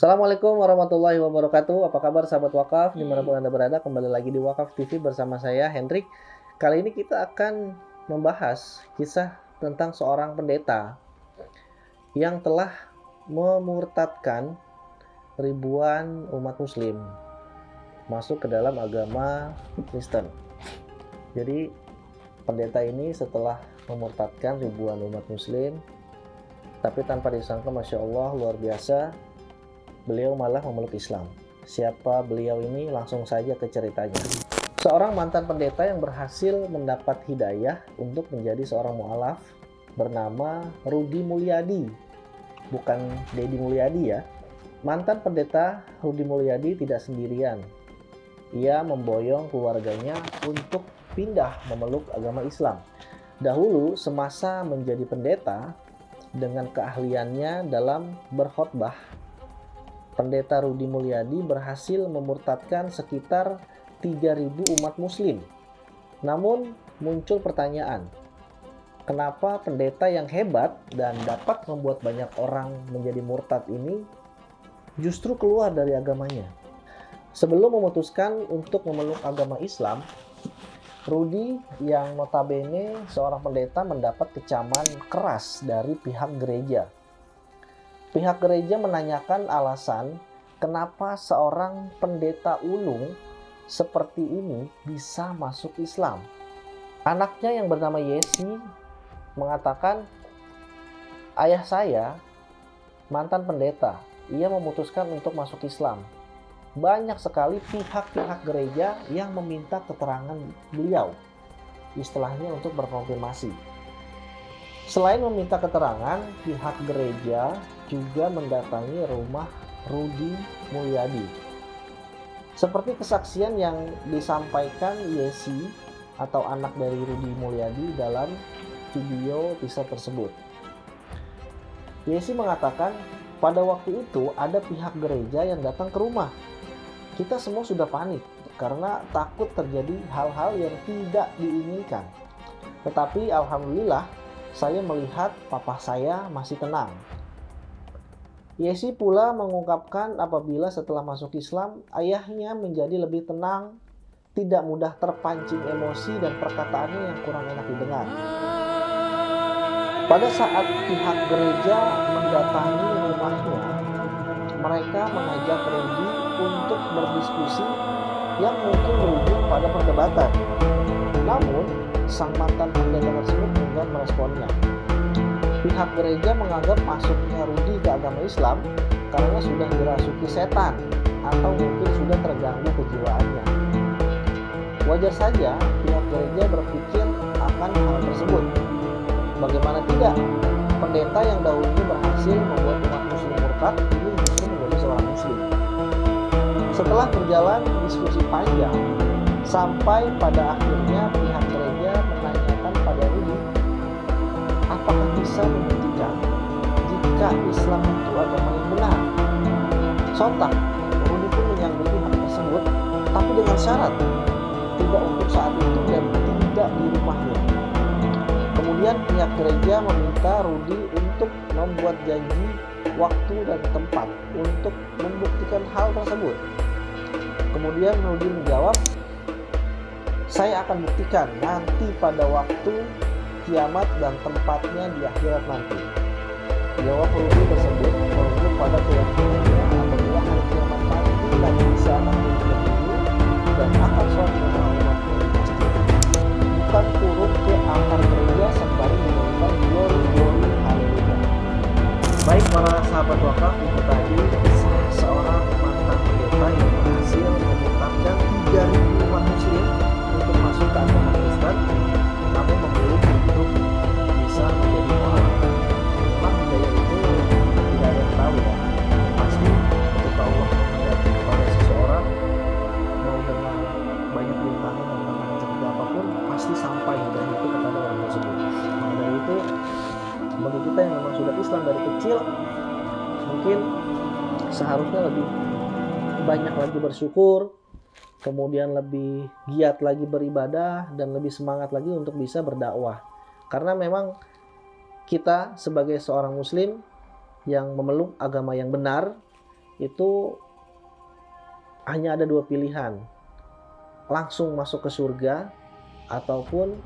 Assalamualaikum warahmatullahi wabarakatuh. Apa kabar sahabat wakaf dimanapun Anda berada? Kembali lagi di Wakaf TV bersama saya Hendrik. Kali ini kita akan membahas kisah tentang seorang pendeta yang telah memurtadkan ribuan umat muslim masuk ke dalam agama Kristen. Jadi pendeta ini setelah memurtadkan ribuan umat muslim, tapi tanpa disangka, Masya Allah, luar biasa, beliau malah memeluk Islam. Siapa beliau ini? Langsung saja ke ceritanya. Seorang mantan pendeta yang berhasil mendapat hidayah untuk menjadi seorang mu'alaf bernama Rudi Mulyadi. Bukan Dedi Mulyadi ya. Mantan pendeta Rudi Mulyadi tidak sendirian. Ia memboyong keluarganya untuk pindah memeluk agama Islam. Dahulu semasa menjadi pendeta, dengan keahliannya dalam berkhotbah, Pendeta Rudi Mulyadi berhasil memurtadkan sekitar 3.000 umat muslim. Namun muncul pertanyaan, kenapa pendeta yang hebat dan dapat membuat banyak orang menjadi murtad ini justru keluar dari agamanya? Sebelum memutuskan untuk memeluk agama Islam, Rudi yang notabene seorang pendeta mendapat kecaman keras dari pihak gereja. Pihak gereja menanyakan alasan kenapa seorang pendeta ulung seperti ini bisa masuk Islam. Anaknya yang bernama Yesi mengatakan, ayah saya mantan pendeta, ia memutuskan untuk masuk Islam. Banyak sekali pihak-pihak gereja yang meminta keterangan beliau, istilahnya untuk berkonfirmasi. Selain meminta keterangan, pihak gereja juga mendatangi rumah Rudi Mulyadi. Seperti kesaksian yang disampaikan Yesi atau anak dari Rudi Mulyadi dalam video teaser tersebut. Yesi mengatakan, pada waktu itu ada pihak gereja yang datang ke rumah. Kita semua sudah panik karena takut terjadi hal-hal yang tidak diinginkan. Tetapi alhamdulillah, saya melihat papa saya masih tenang. Yesi pula mengungkapkan apabila setelah masuk Islam, ayahnya menjadi lebih tenang, tidak mudah terpancing emosi dan perkataannya yang kurang enak didengar. Pada saat pihak gereja mendatangi rumahnya, mereka mengajak Rudi untuk berdiskusi yang mungkin berujung pada perdebatan. Namun, sang mantan pendeta tersebut enggan meresponnya. Pihak gereja menganggap masuknya Rudi ke agama Islam karena sudah dirasuki setan atau mungkin sudah terganggu kejiwaannya. Wajar saja pihak gereja berpikir akan hal tersebut. Bagaimana tidak, pendeta yang dahulunya berhasil membuat umat muslim murtad ini justru menjadi seorang muslim. Setelah berjalan diskusi panjang, sampai pada akhirnya pihak gereja menanyakan pada Rudi, apakah bisa membuktikan jika Islam itu agama yang benar? Sontak, Rudi pun menyanggupi hal tersebut, tapi dengan syarat tidak untuk saat itu dan tidak di rumahnya. Kemudian pihak gereja meminta Rudi untuk membuat janji waktu dan tempat untuk membuktikan hal tersebut. Kemudian Rudi menjawab, saya akan buktikan nanti pada waktu kiamat dan tempatnya di akhirat nanti. Jawab Rudi tersebut merujuk pada keyakinannya apabila hari kiamat nanti Nabi Isa akan turun ke bumi dan akan sholat umatnya di masjid, bukan turun ke altar gereja sembari menyanyikan glory haleluya. Baik para sahabat wakaf, itu tadi kisah seorang mantan pendeta yang berhasil memurtadkan 3.000 umat muslim untuk masuk ke agama Kristen, namun memilih untuk bisa menjadi mu'alaf. Memang hidayah itu tidak ada yang tahu ya. Pasti ketika Allah menghendaki kepada seseorang, mau dengan banyak rintangan dan tantangan seperti apapun, pasti sampai hidayah itu kepada orang tersebut. Maka dari itu, bagi kita yang memang sudah Islam dari kecil, mungkin seharusnya lebih banyak lagi bersyukur, kemudian lebih giat lagi beribadah, dan lebih semangat lagi untuk bisa berdakwah. Karena memang kita sebagai seorang muslim yang memeluk agama yang benar, itu hanya ada dua pilihan, langsung masuk ke surga ataupun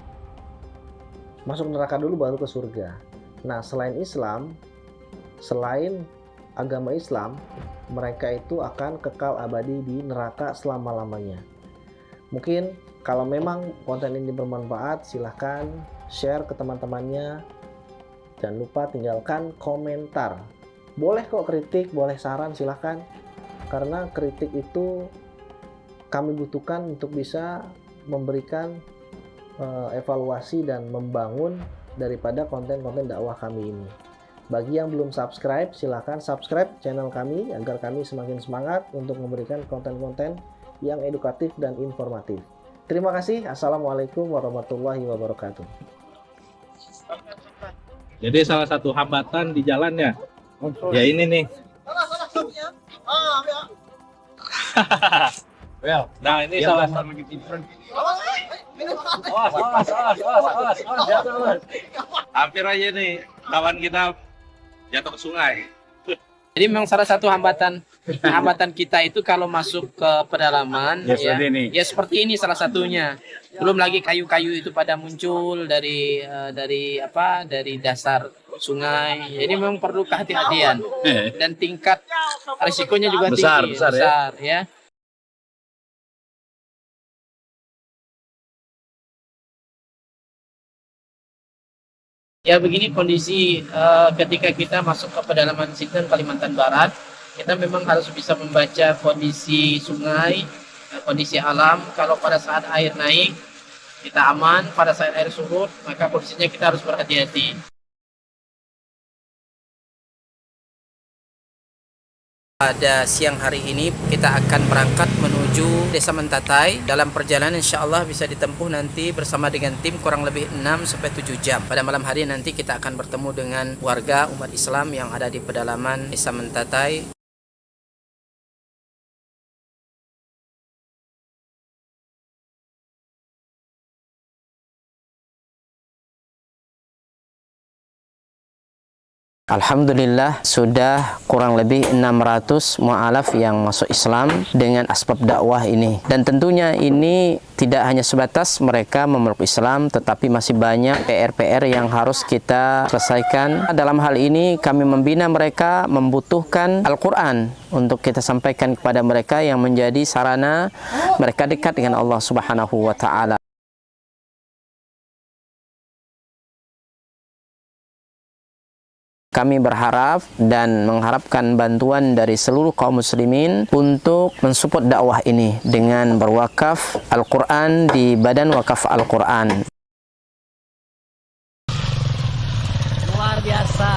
masuk neraka dulu baru ke surga. Nah, selain Islam, selain agama Islam, mereka itu akan kekal abadi di neraka selama-lamanya. Mungkin kalau memang konten ini bermanfaat, silahkan share ke teman-temannya. Jangan lupa tinggalkan komentar. Boleh kok kritik, boleh saran, silahkan. Karena kritik itu kami butuhkan untuk bisa memberikan evaluasi dan membangun daripada konten-konten dakwah kami ini. Bagi yang belum subscribe, silahkan subscribe channel kami agar kami semakin semangat untuk memberikan konten-konten yang edukatif dan informatif. Terima kasih. Assalamualaikum warahmatullahi wabarakatuh. Jadi salah satu hambatan di jalannya, ya ini nih. Nah ini salah satu. Hampir aja nih kawan kita jatuh ke sungai. Jadi memang salah satu hambatan kita itu kalau masuk ke pedalaman ya seperti ini salah satunya. Belum lagi kayu-kayu itu pada muncul dari dasar sungai. Jadi memang perlu kehati-hatian dan tingkat risikonya juga besar ya. Ya begini kondisi ketika kita masuk ke pedalaman Sintang, Kalimantan Barat, kita memang harus bisa membaca kondisi sungai, kondisi alam. Kalau pada saat air naik, kita aman. Pada saat air surut, maka kondisinya kita harus berhati-hati. Pada siang hari ini kita akan berangkat menuju Desa Mentatai. Dalam perjalanan insya Allah bisa ditempuh nanti bersama dengan tim kurang lebih 6-7 jam. Pada malam hari nanti kita akan bertemu dengan warga umat Islam yang ada di pedalaman Desa Mentatai. Alhamdulillah sudah kurang lebih 600 mu'alaf yang masuk Islam dengan asbab dakwah ini. Dan tentunya ini tidak hanya sebatas mereka memeluk Islam, tetapi masih banyak PR-PR yang harus kita selesaikan. Dalam hal ini kami membina mereka membutuhkan Al-Quran untuk kita sampaikan kepada mereka yang menjadi sarana mereka dekat dengan Allah Subhanahu wa Ta'ala. Kami berharap dan mengharapkan bantuan dari seluruh kaum muslimin untuk mensupport dakwah ini dengan berwakaf Al-Quran di Badan Wakaf Al-Quran. Luar biasa.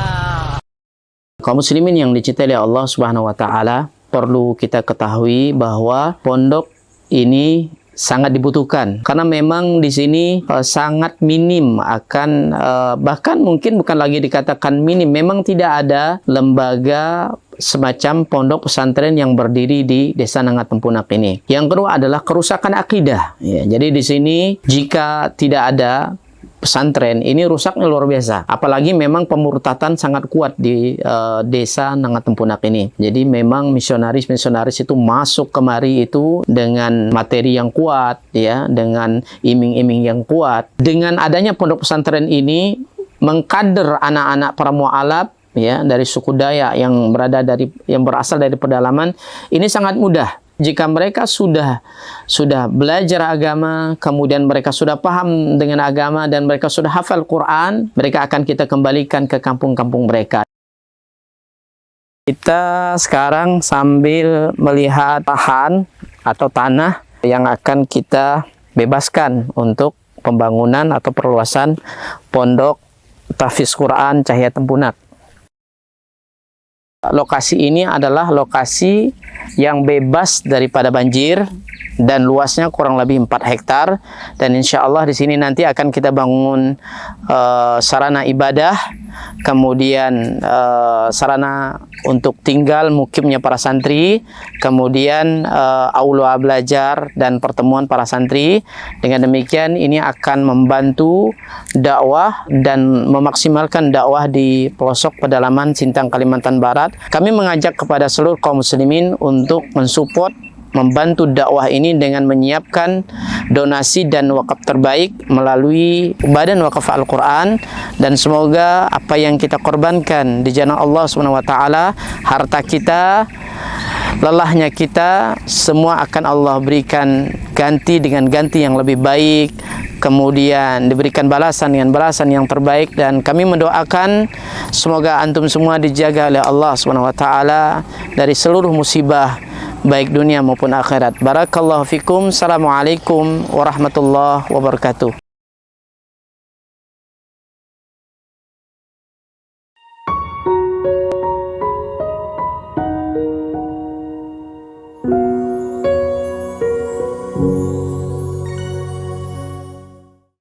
Kaum muslimin yang dicintai oleh Allah Subhanahu wa Ta'ala, perlu kita ketahui bahwa pondok ini sangat dibutuhkan karena memang di sini sangat minim akan bahkan mungkin bukan lagi dikatakan minim, memang tidak ada lembaga semacam pondok pesantren yang berdiri di Desa Nangat Tempunak ini. Yang kedua adalah kerusakan akidah. Ya, jadi di sini jika tidak ada pesantren ini rusaknya luar biasa. Apalagi memang pemurtatan sangat kuat di Desa Nangat Tempunak ini. Jadi memang misionaris-misionaris itu masuk kemari itu dengan materi yang kuat, ya, dengan iming-iming yang kuat. Dengan adanya pondok pesantren ini mengkader anak-anak para mu'alaf, ya, dari suku Dayak yang berasal dari pedalaman ini sangat mudah. Jika mereka sudah belajar agama, kemudian mereka sudah paham dengan agama dan mereka sudah hafal Quran, mereka akan kita kembalikan ke kampung-kampung mereka. Kita sekarang sambil melihat lahan atau tanah yang akan kita bebaskan untuk pembangunan atau perluasan pondok tahfiz Quran Cahaya Tempunak. Lokasi ini adalah lokasi yang bebas daripada banjir, dan luasnya kurang lebih 4 hektar, dan insya Allah di sini nanti akan kita bangun sarana ibadah, kemudian sarana untuk tinggal mukimnya para santri, kemudian aula belajar dan pertemuan para santri. Dengan demikian ini akan membantu dakwah dan memaksimalkan dakwah di pelosok pedalaman Sintang, Kalimantan Barat. Kami mengajak kepada seluruh kaum muslimin untuk mensupport, membantu dakwah ini dengan menyiapkan donasi dan wakaf terbaik melalui Badan Wakaf Al-Quran, dan semoga apa yang kita korbankan di jalan Allah SWT, harta kita, lelahnya kita, semua akan Allah berikan ganti dengan ganti yang lebih baik, kemudian diberikan balasan dengan balasan yang terbaik. Dan kami mendoakan semoga antum semua dijaga oleh Allah SWT dari seluruh musibah baik dunia maupun akhirat. Barakallahu fikum. Assalamualaikum warahmatullahi wabarakatuh.